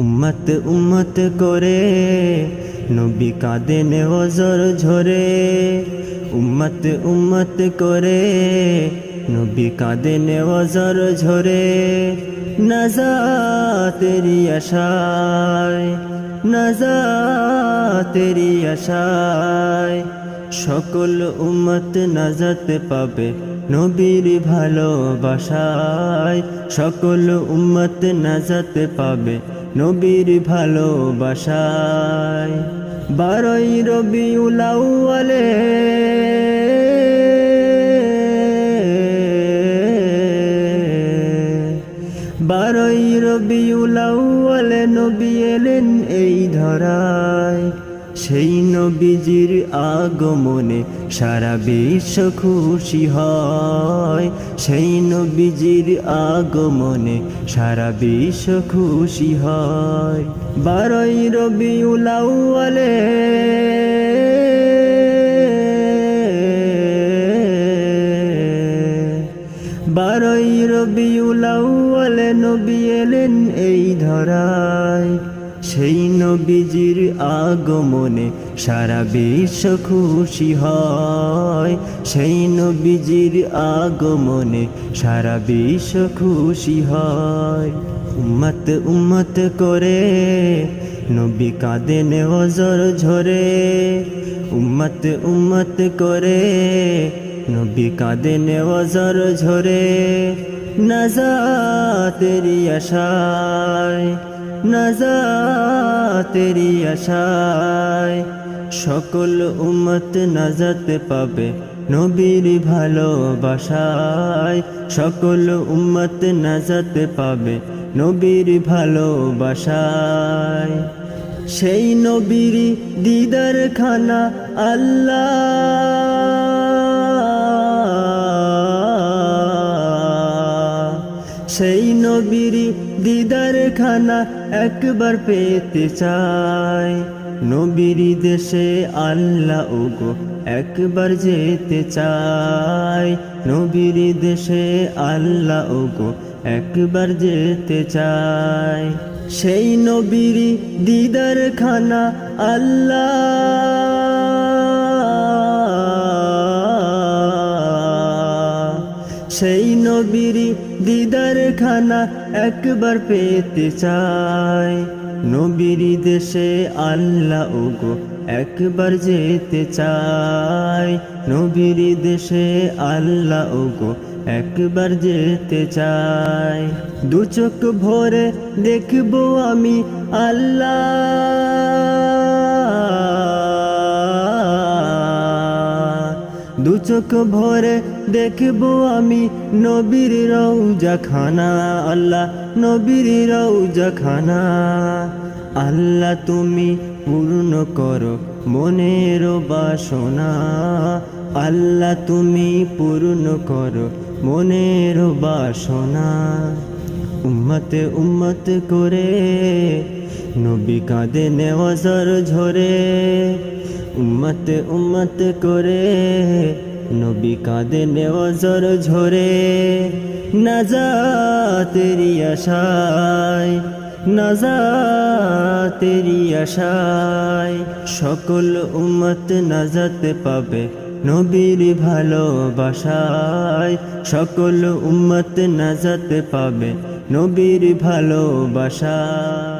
উম্মত উম্মত করে নবী কাঁদেন ওজর ঝরে। উম্মত উম্মত করে নবী কাঁদেন ওজর ঝরে। নাজাতেরি আশায়, নাজাতেরি আশায় সকল উম্মত নাজাত পাবে নবীর ভালোবাসায়। সকল উম্মত নাজাত পাবে নবীর ভালোবাসায়। 12ই রবিউল আউয়ালে রবিউল আউয়ালে নবী এলেন এই ধরায়। সেই নবীজির আগমনে সারা বিশ্ব খুশি হয়। সেই নবীজির আগমনে সারা বিশ্ব খুশি হয়। 12ই রবিউল আউয়ালে রবিউল আউয়ালে নবী এলেন এই ধরায়। সেই নবীজির আগমনে সারা বিশ্ব খুশি হয়। সেই নবীজির আগমনে সারা বিশ্ব খুশি হয়। উম্মত উম্মত করে নবী কাঁদেন ওজর ঝরে। উম্মত উম্মত করে নবী কাঁদেন ওজর ঝরে। নাজাতেরি আশায়, নাজাতেরি আশায় সকল উম্মত নাজাত পাবে নবীর ভালোবাসায়। সকল উম্মত নাজাত পাবে নবীর ভালোবাসায়। সেই নবীর দিদার খানা সেই নবীর দিদার খানা একবার পেতে চাই। নবীর দেশে আল্লাহ ওগো একবার যেতে চাই। নবীর দেশে আল্লাহ ওগো একবার যেতে চাই। সেই নবীর দিদার খানা সেই নবীর দিদার খানা একবার পেতে চাই। নবীর দেশে আল্লাহ ওগো একবার যেতে চাই। নবীর দেশে আল্লাহ ওগো একবার যেতে চাই। দু চোখ ভরে দেখবো আমি আল্লাহ, দু চোখ ভরে দেখবো আমি নবীর রওজা খানা। আল্লাহ নবীর রওজা খানা। আল্লাহ তুমি পূর্ণ করো মনের বাসনা। আল্লাহ তুমি পূর্ণ করো মনের বাসনা। উম্মত উম্মত করে নবী কাঁদেন ওজর ঝরে। উম্মত উম্মত করে নবী কাঁদেন ওজর ঝরে। নাজাতেরি আশায়, নাজাতেরি আশায় সকল উম্মত নাজাত পাবে নবীর ভালোবাসায়। সকল উম্মত নাজাত পাবে নবীর ভালোবাসায়।